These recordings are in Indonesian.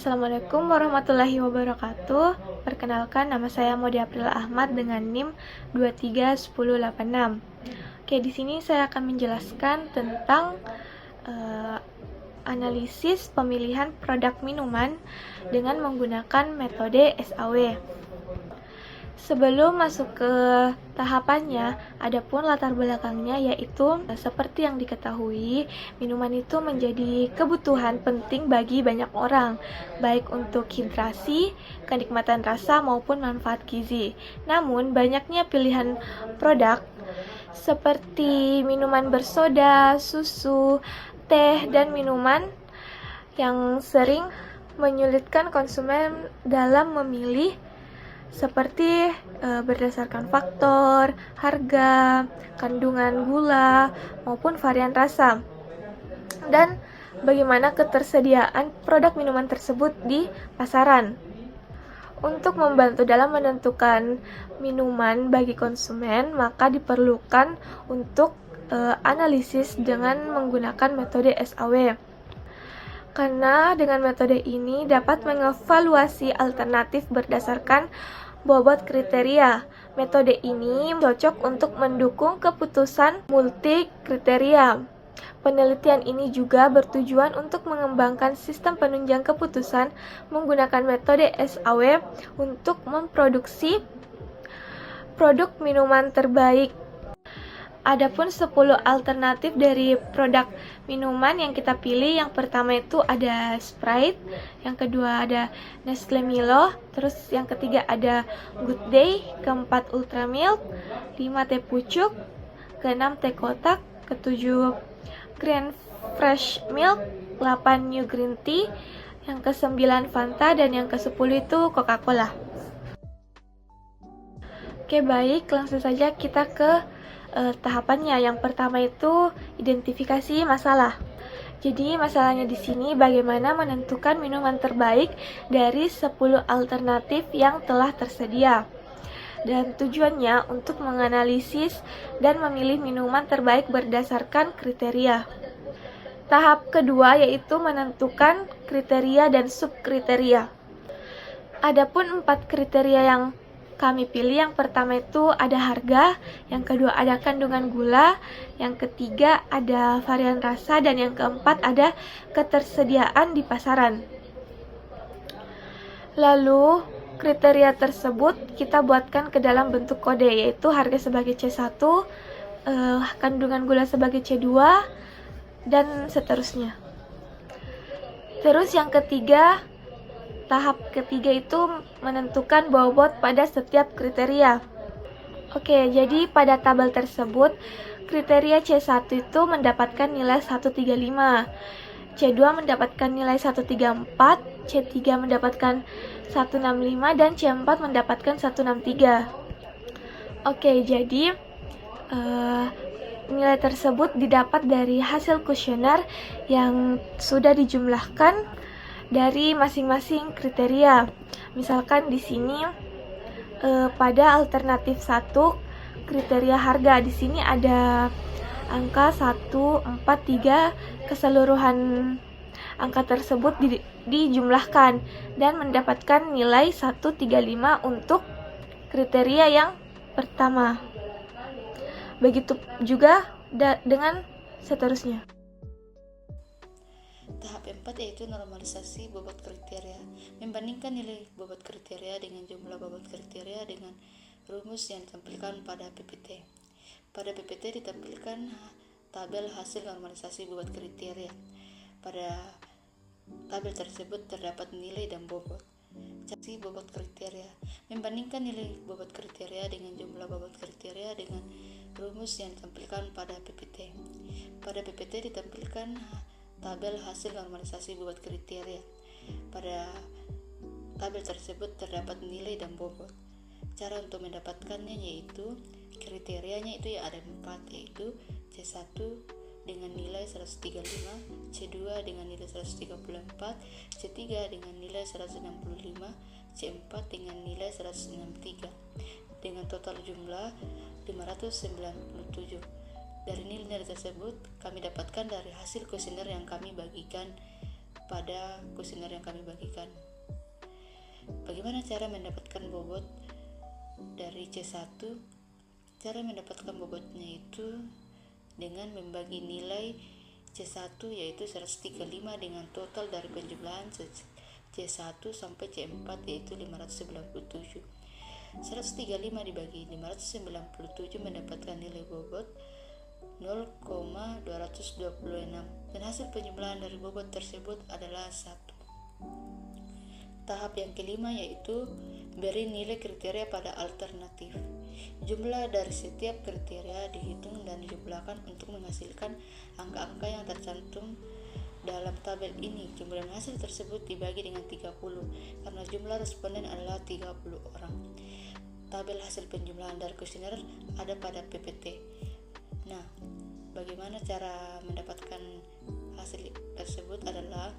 Assalamualaikum warahmatullahi wabarakatuh. Perkenalkan, nama saya Modi April Ahmad dengan NIM 231086. Oke, di sini saya akan menjelaskan tentang analisis pemilihan produk minuman dengan menggunakan metode SAW. Sebelum masuk ke tahapannya, adapun latar belakangnya yaitu seperti yang diketahui, minuman itu menjadi kebutuhan penting bagi banyak orang, baik untuk hidrasi, kenikmatan rasa maupun manfaat gizi. Namun, banyaknya pilihan produk seperti minuman bersoda, susu, teh, dan minuman yang sering menyulitkan konsumen dalam memilih seperti berdasarkan faktor, harga, kandungan gula, maupun varian rasa, dan bagaimana ketersediaan produk minuman tersebut di pasaran. Untuk membantu dalam menentukan minuman bagi konsumen, maka diperlukan untuk analisis dengan menggunakan metode SAW. Karena dengan metode ini dapat mengevaluasi alternatif berdasarkan bobot kriteria. Metode ini cocok untuk mendukung keputusan multi kriteria. Penelitian ini juga bertujuan untuk mengembangkan sistem penunjang keputusan menggunakan metode SAW untuk memproduksi produk minuman terbaik. Adapun 10 alternatif dari produk minuman yang kita pilih, yang pertama itu ada Sprite, yang kedua ada Nestle Milo, terus yang ketiga ada Good Day, keempat Ultra Milk, 5 teh pucuk, keenam teh kotak, ketujuh Green Fresh Milk, 8 New Green Tea, yang ke-9 Fanta, dan yang ke-10 itu Coca-Cola. Oke, baik, langsung saja kita ke tahapannya. Yang pertama itu identifikasi masalah. Jadi masalahnya di sini bagaimana menentukan minuman terbaik dari 10 alternatif yang telah tersedia. Dan tujuannya untuk menganalisis dan memilih minuman terbaik berdasarkan kriteria. Tahap kedua yaitu menentukan kriteria dan subkriteria. Adapun 4 kriteria yang kami pilih, yang pertama itu ada harga, yang kedua ada kandungan gula, yang ketiga ada varian rasa, dan yang keempat ada ketersediaan di pasaran. Lalu kriteria tersebut kita buatkan ke dalam bentuk kode, yaitu harga sebagai C1, kandungan gula sebagai C2, dan seterusnya. Terus yang ketiga, tahap ketiga itu menentukan bobot pada setiap kriteria. Oke, jadi pada tabel tersebut, kriteria C1 itu mendapatkan nilai 135, C2 mendapatkan nilai 134, C3 mendapatkan 165, dan C4 mendapatkan 163. Oke, jadi nilai tersebut didapat dari hasil kuesioner yang sudah dijumlahkan dari masing-masing kriteria. Misalkan di sini pada alternatif 1 kriteria harga, di sini ada angka 143, keseluruhan angka tersebut dijumlahkan dan mendapatkan nilai 135 untuk kriteria yang pertama. Begitu juga dengan seterusnya. Tahap 4 yaitu normalisasi bobot kriteria. Membandingkan nilai bobot kriteria dengan jumlah bobot kriteria dengan rumus yang ditampilkan pada PPT. Pada PPT ditampilkan tabel hasil normalisasi bobot kriteria. Pada tabel tersebut terdapat nilai dan bobot. Cari bobot kriteria. Membandingkan nilai bobot kriteria dengan jumlah bobot kriteria dengan rumus yang ditampilkan pada PPT. Pada PPT ditampilkan tabel hasil normalisasi bobot kriteria. Pada tabel tersebut terdapat nilai dan bobot. Cara untuk mendapatkannya yaitu kriterianya itu ada 4, yaitu C1 dengan nilai 135, C2 dengan nilai 134, C3 dengan nilai 165, C4 dengan nilai 163, dengan total jumlah 597. Dari nilai tersebut kami dapatkan dari hasil kuesioner yang kami bagikan pada kuesioner yang kami bagikan. Bagaimana cara mendapatkan bobot dari C1? Cara mendapatkan bobotnya itu dengan membagi nilai C1 yaitu 135 dengan total dari penjumlahan C1 sampai C4 yaitu 597. 135 dibagi 597 mendapatkan nilai bobot 0,226 dan hasil penjumlahan dari bobot tersebut adalah 1. Tahap yang kelima yaitu beri nilai kriteria pada alternatif. Jumlah dari setiap kriteria dihitung dan dijumlahkan untuk menghasilkan angka-angka yang tercantum dalam tabel ini. Jumlah hasil tersebut dibagi dengan 30 karena jumlah responden adalah 30 orang. Tabel hasil penjumlahan dari kuesioner ada pada PPT. Nah, bagaimana cara mendapatkan hasil tersebut adalah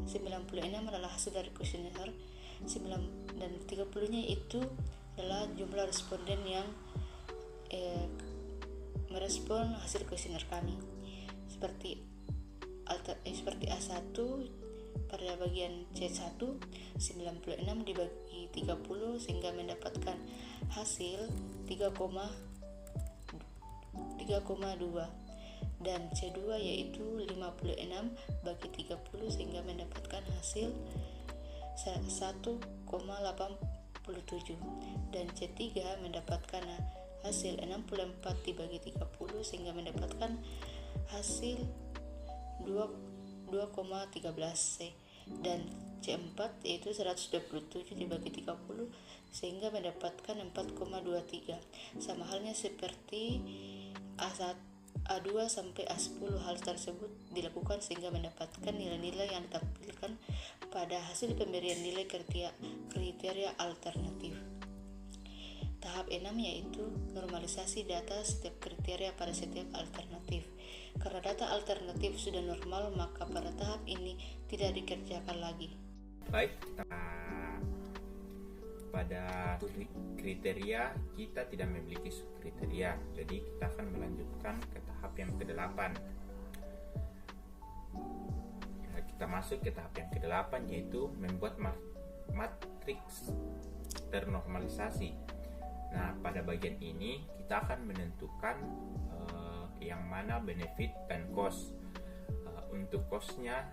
96 adalah hasil dari kuesioner, dan 30-nya itu adalah jumlah responden yang merespon hasil kuesioner kami. Seperti A1 pada bagian C1 96 dibagi 30 sehingga mendapatkan hasil 3,2 dan C2 yaitu 56 bagi 30 sehingga mendapatkan hasil 1,87 dan C3 mendapatkan hasil 64 dibagi 30 sehingga mendapatkan hasil 2,13 C dan C4 yaitu 127 dibagi 30 sehingga mendapatkan 4,23. Sama halnya seperti A2 sampai A10, hal tersebut dilakukan sehingga mendapatkan nilai-nilai yang ditampilkan pada hasil pemberian nilai kriteria alternatif. Tahap 6 yaitu normalisasi data setiap kriteria pada setiap alternatif. Karena data alternatif sudah normal, maka pada tahap ini tidak dikerjakan lagi. Baik, pada kriteria kita tidak memiliki subkriteria, jadi kita akan melanjutkan ke tahap yang ke-8. Kita masuk ke tahap yang ke-8 yaitu membuat matriks ternormalisasi. Nah, pada bagian ini kita akan menentukan yang mana benefit dan cost. Untuk costnya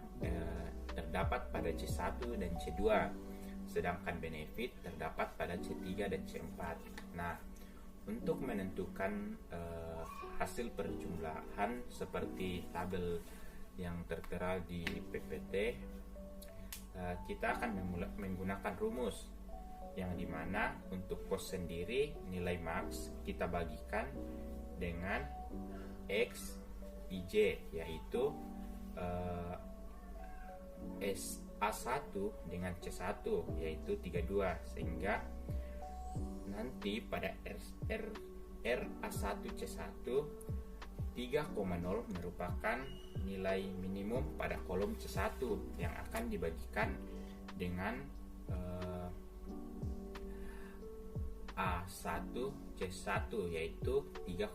terdapat pada C1 dan C2, sedangkan benefit terdapat pada C3 dan C4. Nah, untuk menentukan hasil perjumlahan seperti tabel yang tertera di PPT, kita akan menggunakan rumus yang dimana untuk cost sendiri nilai max kita bagikan dengan X IJ, yaitu A1 dengan C1 yaitu 32, sehingga nanti pada RA1 C1 3,0 merupakan nilai minimum pada kolom C1 yang akan dibagikan dengan A1 C1 yaitu 3,2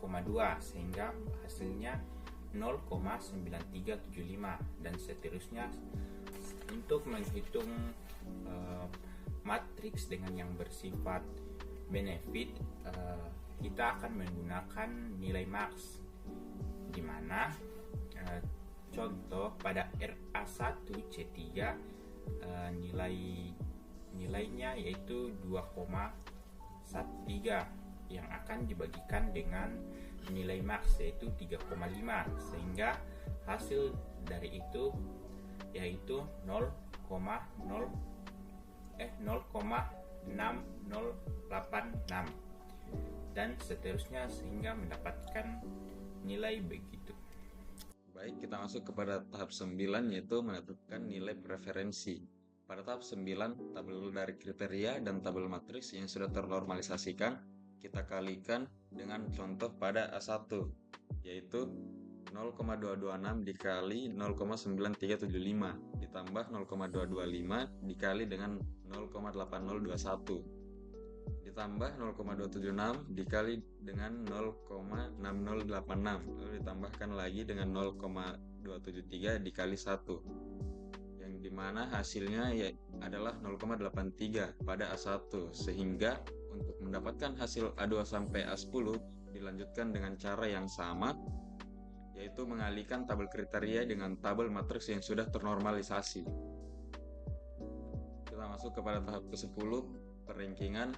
sehingga hasilnya 0,9375 dan seterusnya. Untuk menghitung matriks dengan yang bersifat benefit, kita akan menggunakan nilai max, di mana contoh pada RA1 C3 nilainya yaitu 2,13 yang akan dibagikan dengan nilai max yaitu 3,5, sehingga hasil dari itu yaitu 0,6086 dan seterusnya sehingga mendapatkan nilai begitu. Baik, kita masuk kepada tahap 9 yaitu menentukan nilai preferensi. Pada tahap 9, tabel dari kriteria dan tabel matriks yang sudah ternormalisasikan kita kalikan dengan contoh pada A1 yaitu 0,226 dikali 0,9375 ditambah 0,225 dikali dengan 0,8021 ditambah 0,276 dikali dengan 0,6086 lalu ditambahkan lagi dengan 0,273 dikali 1 di mana hasilnya adalah 0,83 pada A1, sehingga untuk mendapatkan hasil A2 sampai A10 dilanjutkan dengan cara yang sama, yaitu mengalihkan tabel kriteria dengan tabel matriks yang sudah ternormalisasi. Kita masuk kepada tahap ke-10, perankingan.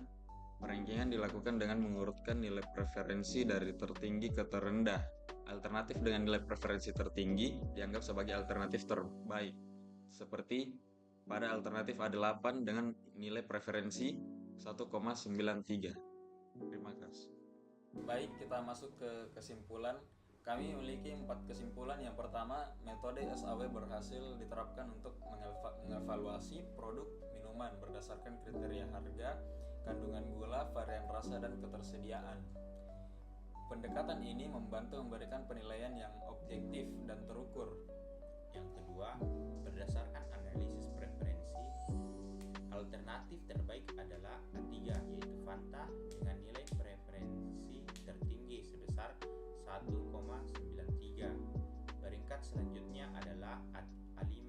Perankingan dilakukan dengan mengurutkan nilai preferensi dari tertinggi ke terendah. Alternatif dengan nilai preferensi tertinggi dianggap sebagai alternatif terbaik, seperti pada alternatif A8 dengan nilai preferensi 1,93. Terima kasih. Baik, kita masuk ke kesimpulan. Kami memiliki 4 kesimpulan. Yang pertama, metode SAW berhasil diterapkan untuk mengevaluasi produk minuman berdasarkan kriteria harga, kandungan gula, varian rasa, dan ketersediaan. Pendekatan ini membantu memberikan penilaian yang objektif dan terukur. Yang kedua, berdasarkan analisis preferensi, alternatif terbaik adalah A3, yaitu Fanta dengan nilai preferensi tertinggi sebesar 1,93. Peringkat selanjutnya adalah A5,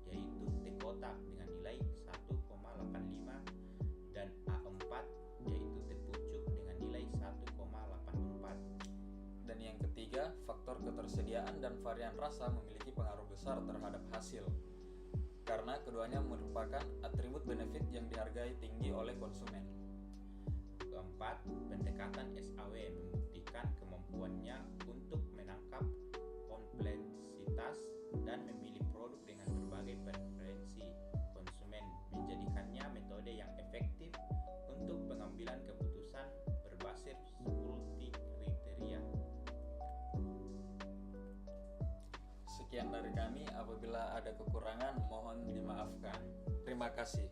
yaitu teh kotak dengan nilai 1,85, dan A4, yaitu teh pucuk dengan nilai 1,84. Dan yang ketiga, faktor ketersediaan dan varian rasa memiliki pengaruh besar terhadap hasil, karena keduanya merupakan atribut benefit yang dihargai tinggi oleh konsumen. Keempat, pendekatan SAW membuktikan kemampuannya untuk menangkap kompleksitas dan memilih produk dengan berbagai preferensi konsumen, menjadikannya metode yang efektif untuk pengambilan keputusan berbasis multi kriteria. Sekian dari kami. Apabila ada kekurangan, mohon dimaafkan. Terima kasih.